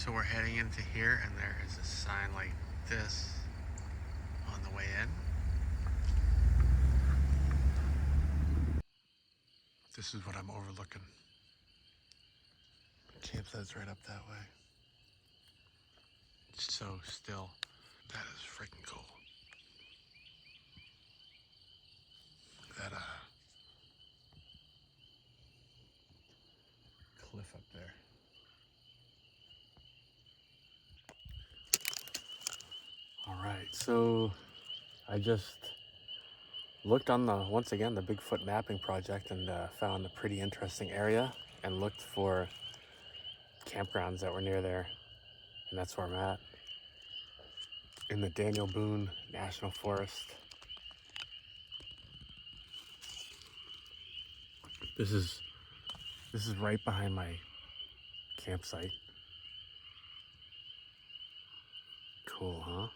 So we're heading into here, and there is a sign like this on the way in. This is what I'm overlooking. The campsite's right up that way. It's so still. That is freaking cool. That cliff up there. All right, so I just looked on once again the Bigfoot mapping project and found a pretty interesting area and looked for campgrounds that were near there, and that's where I'm at, in the Daniel Boone National Forest. This is right behind my campsite. Cool, huh?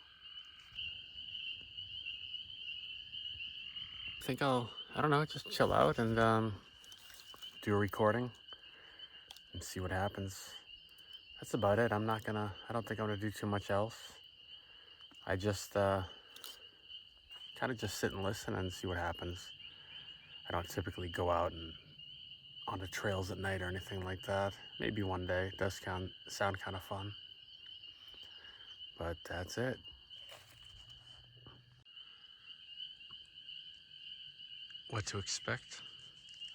I think I don't know, just chill out and do a recording and see what happens. That's about it. I don't think I'm gonna do too much else. I just kind of just sit and listen and see what happens. I don't typically go out and on the trails at night or anything like that. Maybe one day. It does sound kind of fun. But that's it. What to expect?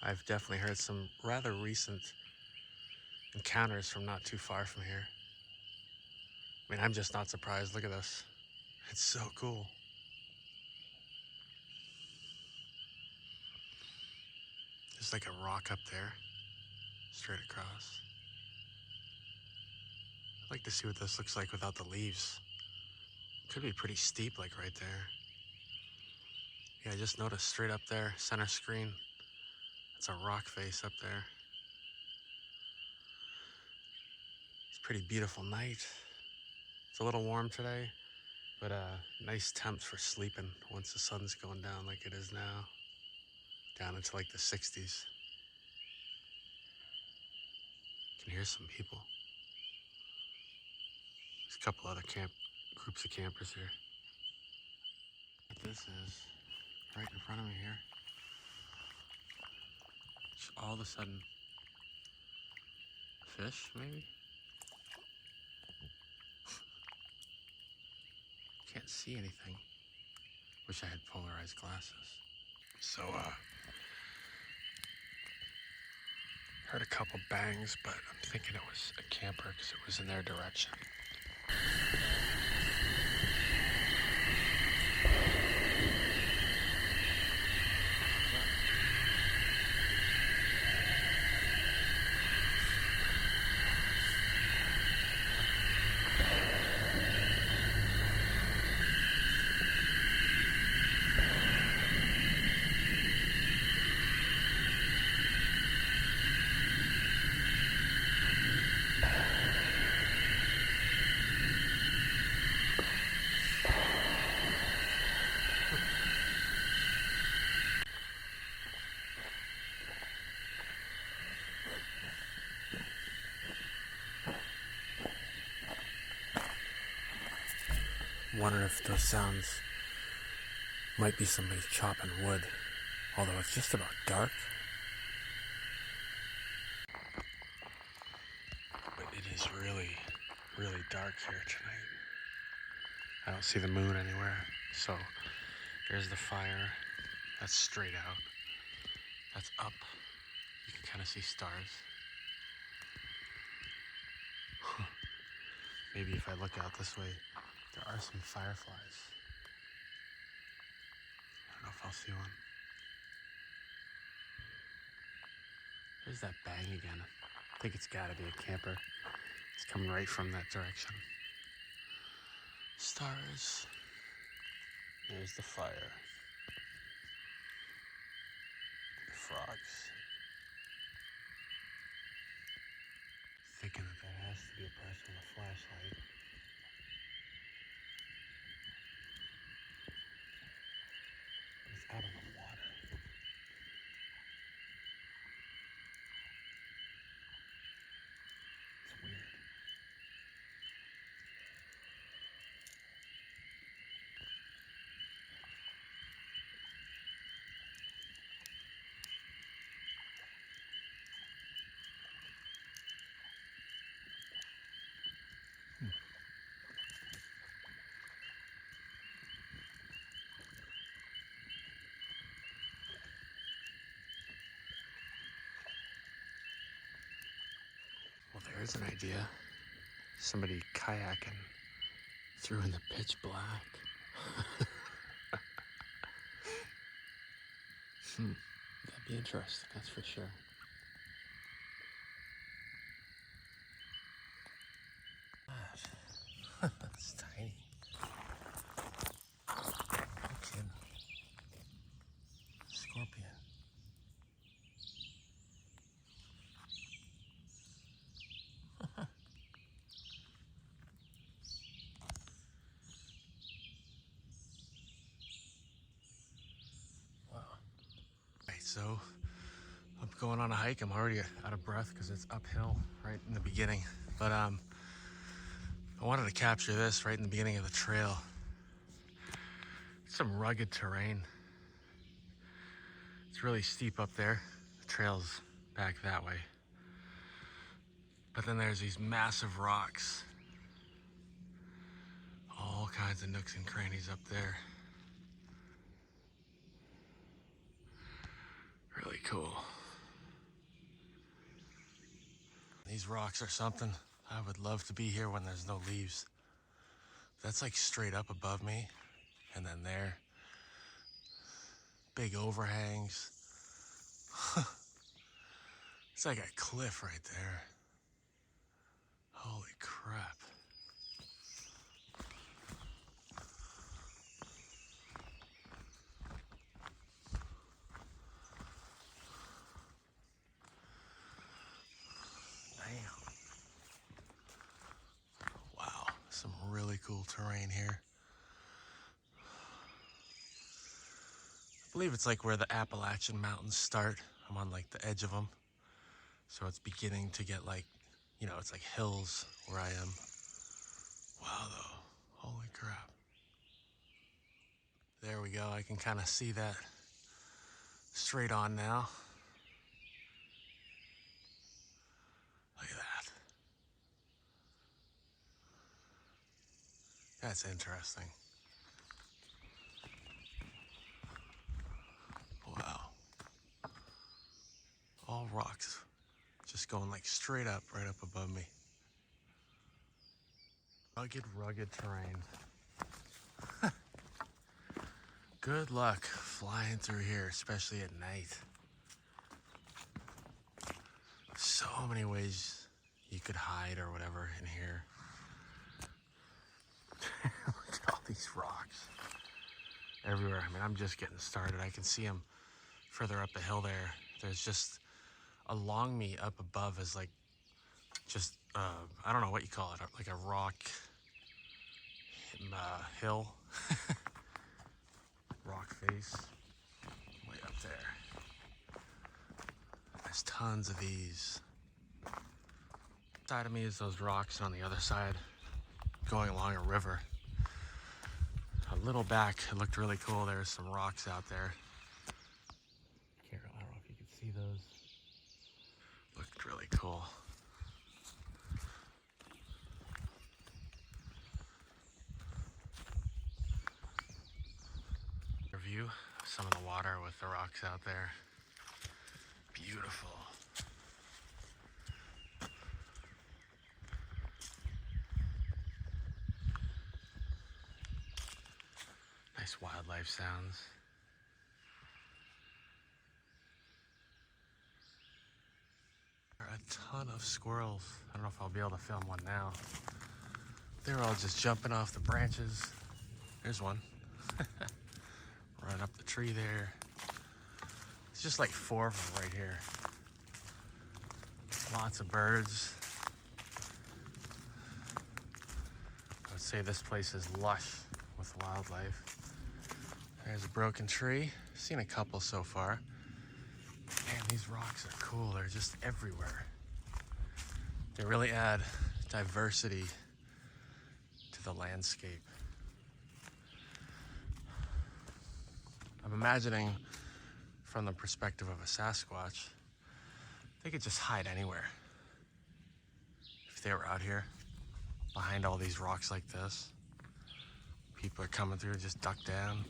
I've definitely heard some rather recent encounters from not too far from here. I mean, I'm just not surprised. Look at this. It's so cool. There's like a rock up there, straight across. I'd like to see what this looks like without the leaves. Could be pretty steep, like right there. Yeah, I just noticed straight up there, center screen. It's a rock face up there. It's a pretty beautiful night. It's a little warm today, but nice temps for sleeping once the sun's going down like it is now. Down into like the 60s. Can hear some people. There's a couple other groups of campers here. What this is, right in front of me here. Just all of a sudden, fish maybe? Can't see anything. Wish I had polarized glasses. So, heard a couple bangs, but I'm thinking it was a camper because it was in their direction. Wonder if those sounds might be somebody chopping wood, although it's just about dark. But it is really, really dark here tonight. I don't see the moon anywhere, so there's the fire. That's straight out. That's up. You can kind of see stars. Maybe if I look out this way, there are some fireflies. I don't know if I'll see one. There's that bang again. I think it's gotta be a camper. It's coming right from that direction. Stars. There's the fire. The frogs. Thinking that has to be a person with a flashlight. It's out on the water. It's weird. There's an idea. Somebody kayaking through in the pitch black. That'd be interesting, that's for sure. That's tiny. Okay. Scorpion. Wow. Right, so I'm going on a hike. I'm already out of breath because it's uphill right in the beginning. But I wanted to capture this right in the beginning of the trail. Some rugged terrain. It's really steep up there. The trail's back that way. But then there's these massive rocks. All kinds of nooks and crannies up there. Really cool. These rocks are something. I would love to be here when there's no leaves. That's like straight up above me. And then there, big overhangs. It's like a cliff right there. Holy crap. Damn. Wow, some really cool terrain here. I believe it's like where the Appalachian Mountains start. I'm on like the edge of them. So it's beginning to get like, you know, it's like hills where I am. Wow though, holy crap. There we go, I can kind of see that straight on now. Look at that. That's interesting. Wow. All rocks, just going like straight up, right up above me. Rugged terrain. Good luck flying through here, especially at night. So many ways you could hide or whatever in here. Look at all these rocks everywhere. I mean, I'm just getting started. I can see them further up the hill there. There's just along me up above is like just, I don't know what you call it, like a rock hill. Rock face way up there. There's tons of these. Side of me is those rocks, and on the other side going along a river. A little back, it looked really cool. There's some rocks out there. Carol, I don't know if you can see those. Looked really cool. View of some of the water with the rocks out there. Beautiful. Nice wildlife sounds. There are a ton of squirrels. I don't know if I'll be able to film one now. They're all just jumping off the branches. There's one. Right up the tree there. It's just like 4 of them right here. Lots of birds. I would say this place is lush with wildlife. There's a broken tree. Seen a couple so far. Man, these rocks are cool. They're just everywhere. They really add diversity to the landscape. I'm imagining from the perspective of a Sasquatch, they could just hide anywhere. If they were out here, behind all these rocks like this, people are coming through, just duck down.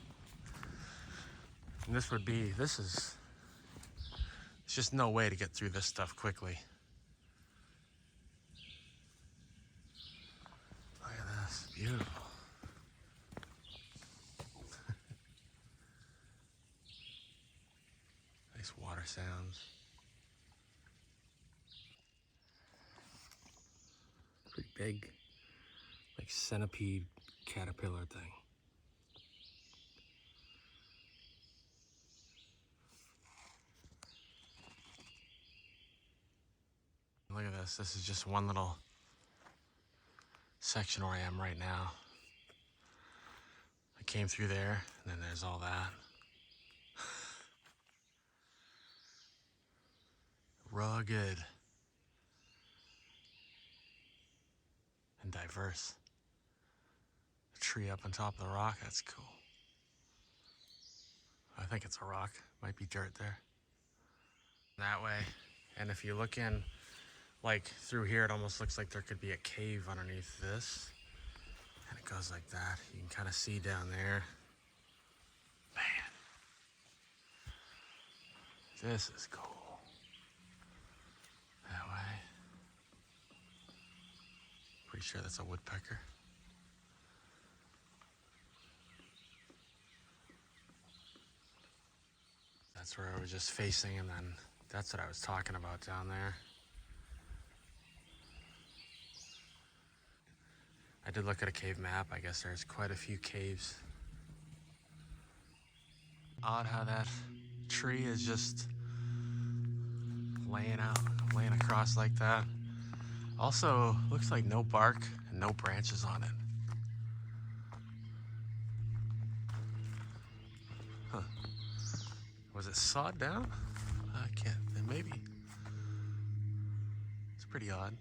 And it's just no way to get through this stuff quickly. water sounds. Pretty big, like centipede caterpillar thing. Look at this. This is just one little section where I am right now. I came through there, and then there's all that. Rugged and diverse. A tree up on top of the rock, that's cool. I think it's a rock. Might be dirt there. That way. And if you look in, like through here, it almost looks like there could be a cave underneath this. And it goes like that. You can kind of see down there. Man. This is cool. That way. Pretty sure that's a woodpecker. That's where I was just facing, and then that's what I was talking about down there. I did look at a cave map. I guess there's quite a few caves. Odd how that tree is just laying across like that. Also, looks like no bark and no branches on it. Huh. Was it sawed down? I can't, maybe. It's pretty odd.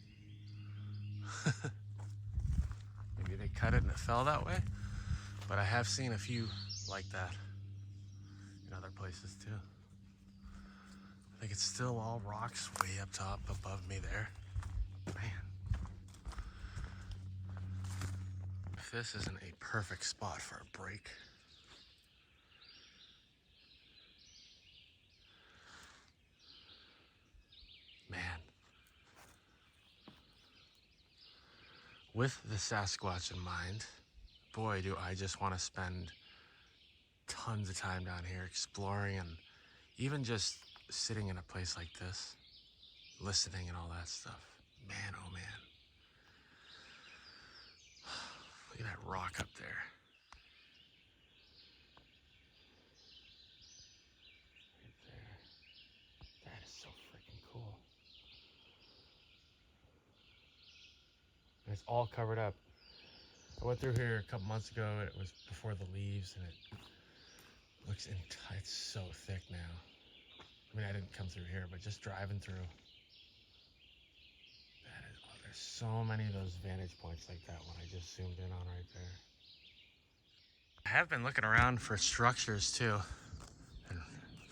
Maybe they cut it and it fell that way. But I have seen a few like that in other places too. I think it's still all rocks way up top above me there. Man. If this isn't a perfect spot for a break. Man. With the Sasquatch in mind, boy, do I just want to spend tons of time down here exploring and even just sitting in a place like this, listening and all that stuff. Man, oh man. Look at that rock up there. Right there. That is so freaking cool. And it's all covered up. I went through here a couple months ago. It was before the leaves, and it looks it's so thick now. I mean, I didn't come through here, but just driving through. That is, oh, there's so many of those vantage points like that one I just zoomed in on right there. I have been looking around for structures too. And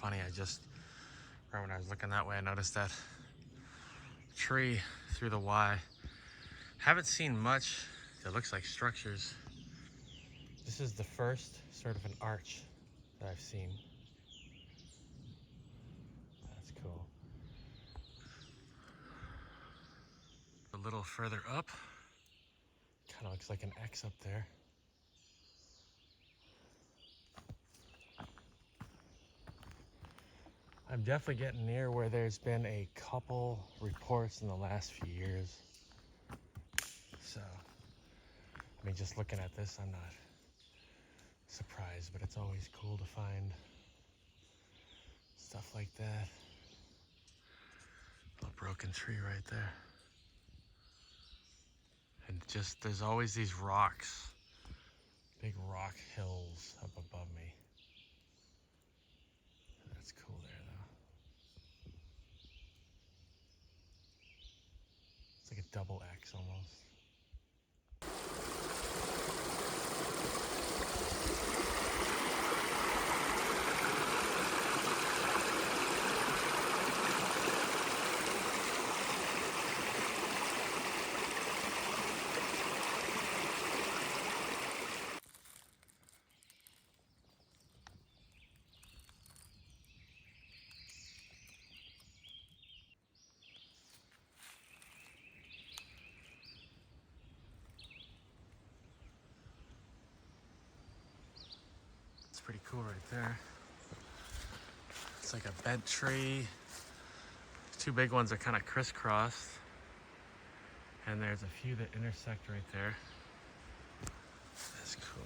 funny, when I was looking that way, I noticed that tree through the Y. Haven't seen much that looks like structures. This is the first sort of an arch that I've seen. That's cool. A little further up, kind of looks like an X up there. I'm definitely getting near where there's been a couple reports in the last few years. So, I mean, just looking at this, I'm not surprised, but it's always cool to find stuff like that. A broken tree right there. And just, there's always these rocks, big rock hills up above me. That's cool there though. It's like a double X almost. Pretty cool right there. It's like a bent tree. Two big ones are kind of crisscrossed. And there's a few that intersect right there. That's cool.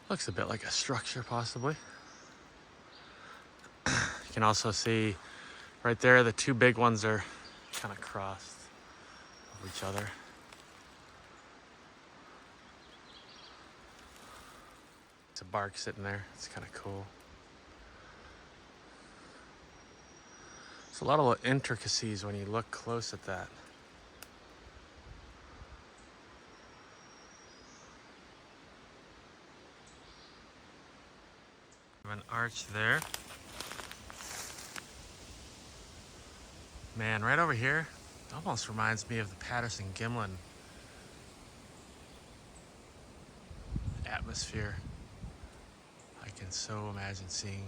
Looks a bit like a structure, possibly. You can also see right there, the two big ones are kind of crossed over each other. It's a bark sitting there. It's kind of cool. There's a lot of intricacies when you look close at that. An arch there. Man, right over here, it almost reminds me of the Patterson-Gimlin atmosphere. I can so imagine seeing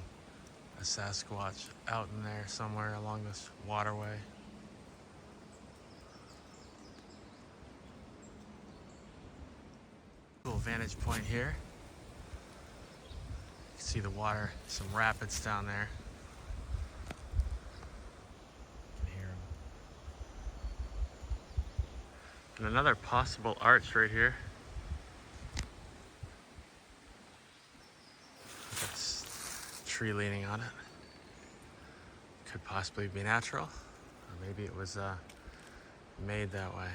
a Sasquatch out in there somewhere along this waterway. Cool vantage point here. You can see the water, some rapids down there. You can hear them. And another possible arch right here. That's a tree leaning on it. Could possibly be natural, or maybe it was made that way.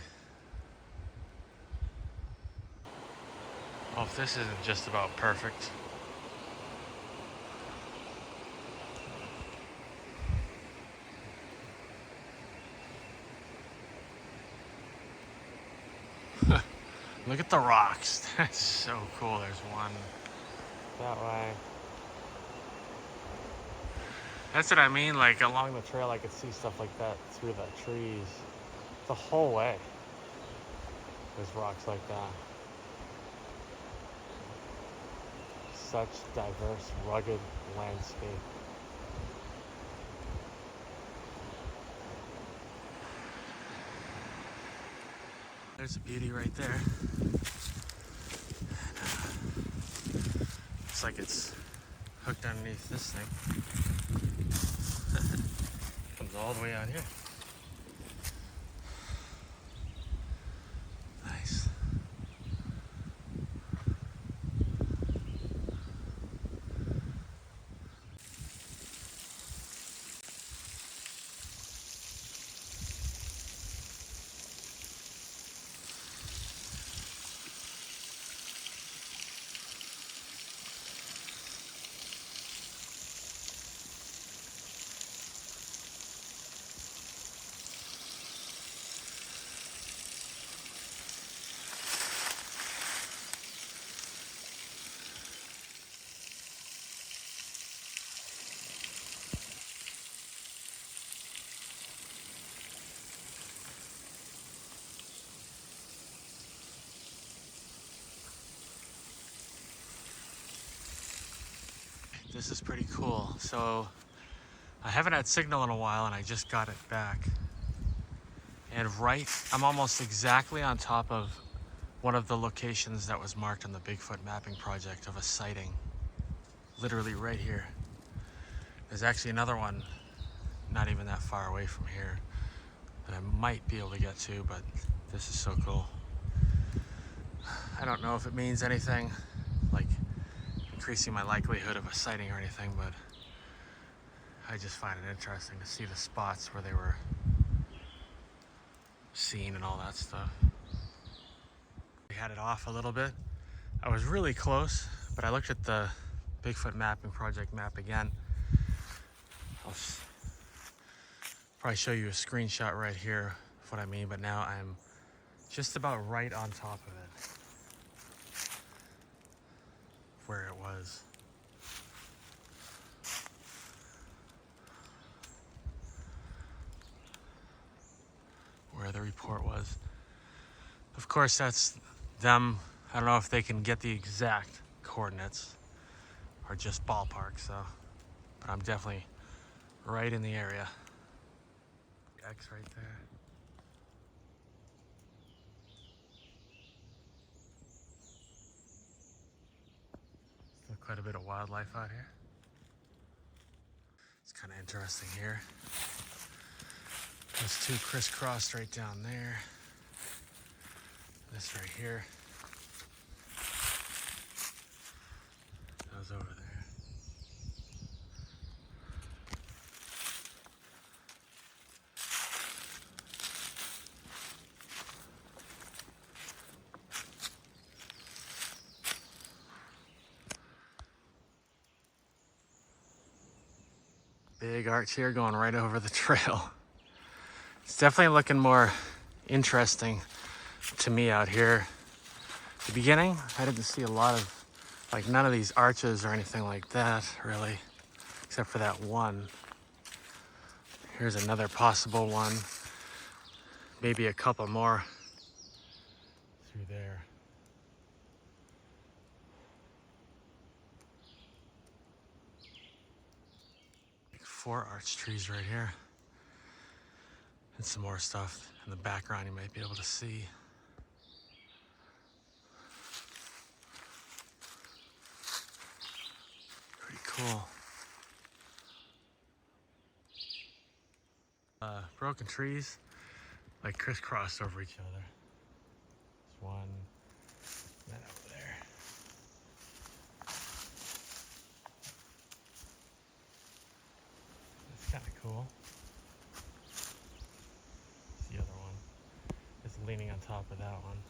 Oh, if this isn't just about perfect. Look at the rocks. That's so cool. There's one that way. That's what I mean. Like along the trail, I could see stuff like that through the trees the whole way. There's rocks like that. Such diverse, rugged landscape. There's a beauty right there. Looks like it's hooked underneath this thing. Comes all the way out here. Nice. This is pretty cool. So I haven't had signal in a while and I just got it back. And I'm almost exactly on top of one of the locations that was marked on the Bigfoot mapping project of a sighting. Literally right here. There's actually another one not even that far away from here that I might be able to get to, but this is so cool. I don't know if it means anything, like increasing my likelihood of a sighting or anything, but I just find it interesting to see the spots where they were seen and all that stuff. We had it off a little bit. I was really close, but I looked at the Bigfoot mapping project map again. I'll probably show you a screenshot right here of what I mean, but now I'm just about right on top of it, where it was. Where the report was. Of course, that's them I don't know if they can get the exact coordinates or just ballpark, so, but I'm definitely right in the area. X right there. Still quite a bit of wildlife out here. It's kind of interesting here. Those two crisscrossed right down there. This right here. Those over there. Big arch here going right over the trail. It's definitely looking more interesting to me out here. At the beginning, I didn't see a lot of, like, none of these arches or anything like that, really, except for that one. Here's another possible one. Maybe a couple more through there. Like 4 arch trees right here. And some more stuff in the background you might be able to see. Pretty cool. Broken trees, like crisscrossed over each other. There's one, and then over there. That's kind of cool. The other one is leaning on top of that one.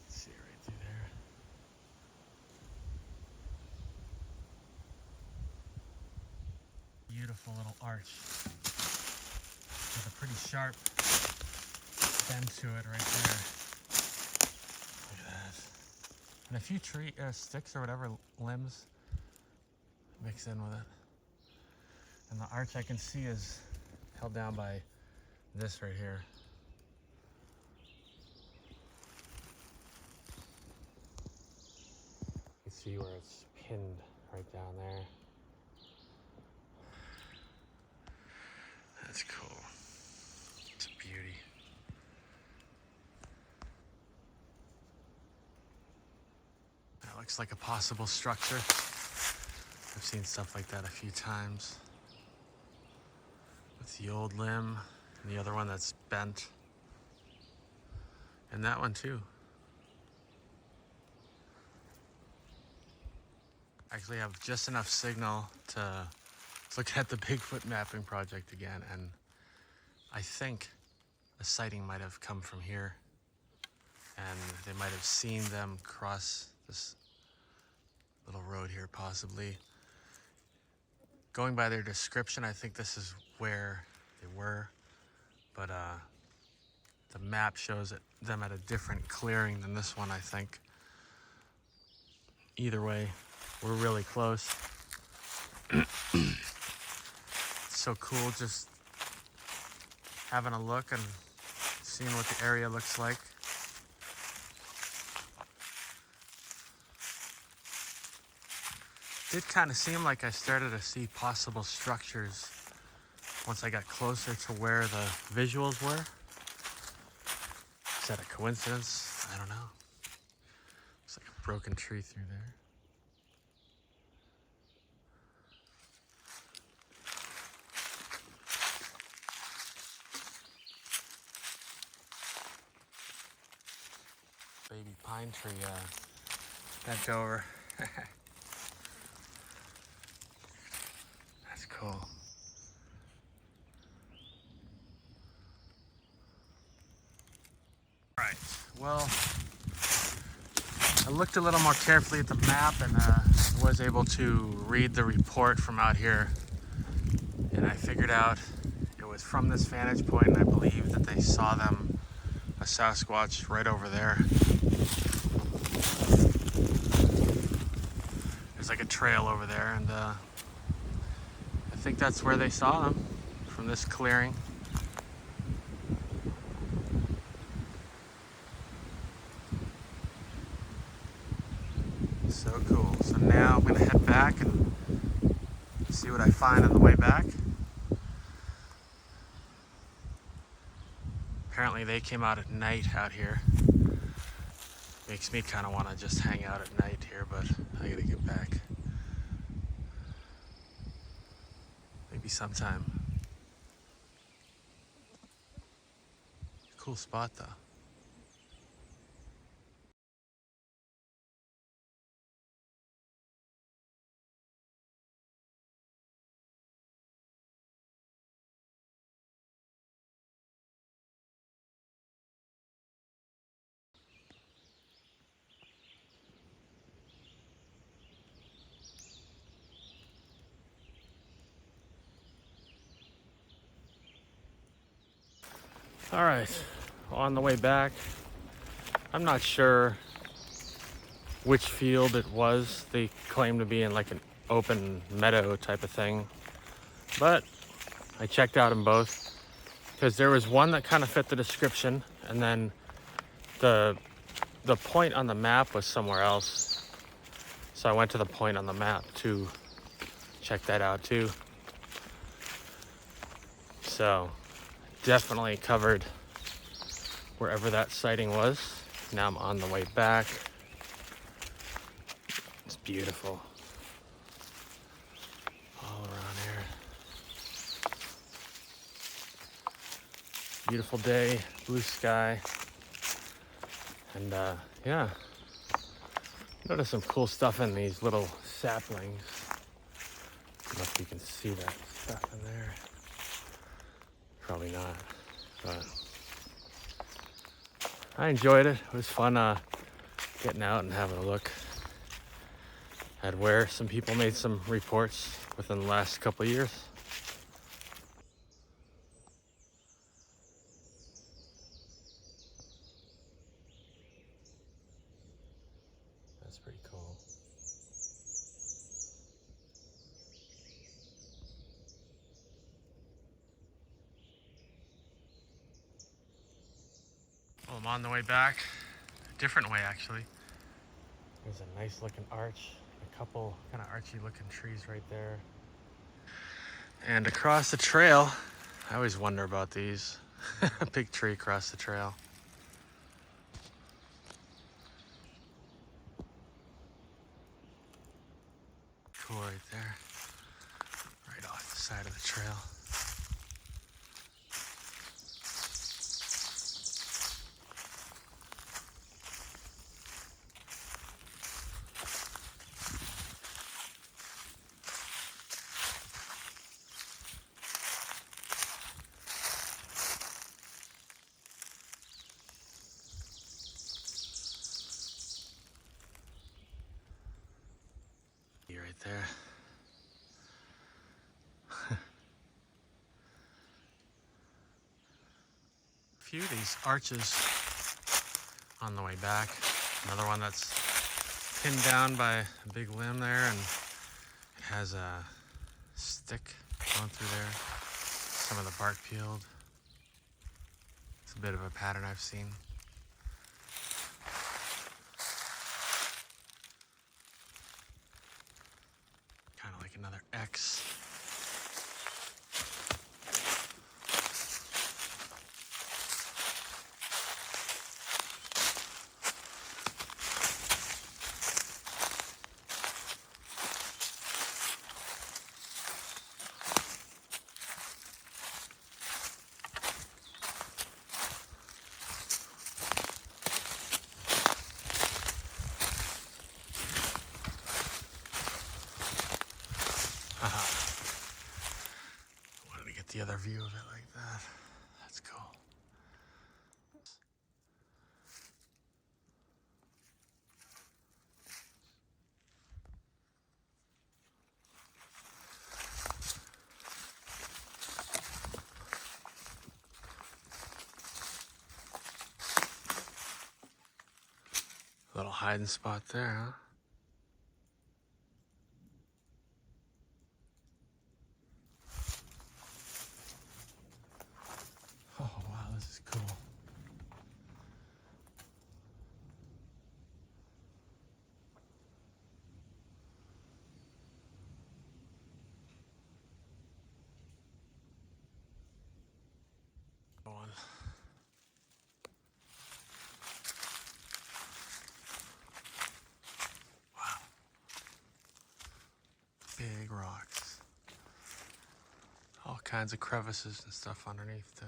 Let's see right through there. Beautiful little arch with a pretty sharp bend to it right there. Look at that. And a few tree sticks or whatever, limbs mixed in with it. And the arch I can see is held down by this right here. You can see where it's pinned right down there. That's cool. It's a beauty. That looks like a possible structure. I've seen stuff like that a few times. With the old limb and the other one that's bent. And that one too. Actually, I have just enough signal to look at the Bigfoot mapping project again, and I think a sighting might have come from here, and they might have seen them cross this little road here, possibly. Going by their description, I think this is where they were, but the map shows them at a different clearing than this one, I think. Either way, we're really close. So cool just having a look and seeing what the area looks like. Did kind of seem like I started to see possible structures once I got closer to where the visuals were. Is that a coincidence? I don't know. Looks like a broken tree through there. Baby pine tree bent over. That's cool. Alright, well, I looked a little more carefully at the map and was able to read the report from out here. And I figured out it was from this vantage point, and I believe that they saw them, a Sasquatch, right over there. There's like a trail over there, and I think that's where they saw them, from this clearing. and see what I find on the way back. Apparently they came out at night out here. Makes me kind of want to just hang out at night here, but I gotta get back. Maybe sometime. Cool spot though. All right, on the way back, I'm not sure which field it was. They claim to be in like an open meadow type of thing, but I checked out them both because there was one that kind of fit the description, and then the point on the map was somewhere else. So I went to the point on the map to check that out too. So definitely covered wherever that sighting was. Now I'm on the way back. It's beautiful all around here. Beautiful day, blue sky, and yeah, notice some cool stuff in these little saplings. I don't know if you can see that stuff in there. Probably not, but I enjoyed it. It was fun getting out and having a look at where some people made some reports within the last couple of years. That's pretty cool. Well, I'm on the way back. A different way, actually. There's a nice looking arch. A couple kind of archy looking trees right there. And across the trail, I always wonder about these. A big tree across the trail. Cool right there. Right off the side of the trail. Right there. A few of these arches on the way back. Another one that's pinned down by a big limb there, and it has a stick going through there. Some of the bark peeled. It's a bit of a pattern I've seen. Kind of like another X. Wanted to get the other view of it like that. That's cool. Little hiding spot there, huh? Oh, wow, this is cool. rocks. All kinds of crevices and stuff underneath too.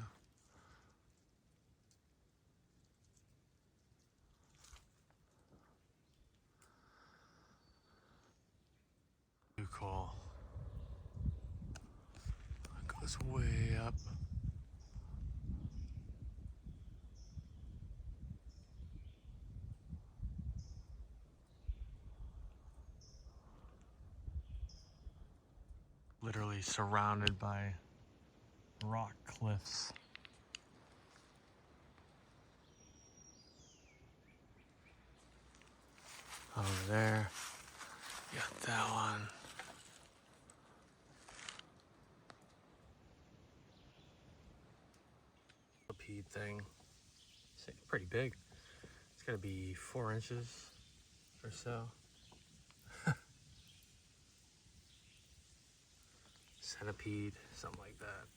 Too cool. It goes way up. Literally surrounded by rock cliffs. Over there, got that one. Millipede thing. It's pretty big. It's gonna be 4 inches or so. Centipede, something like that.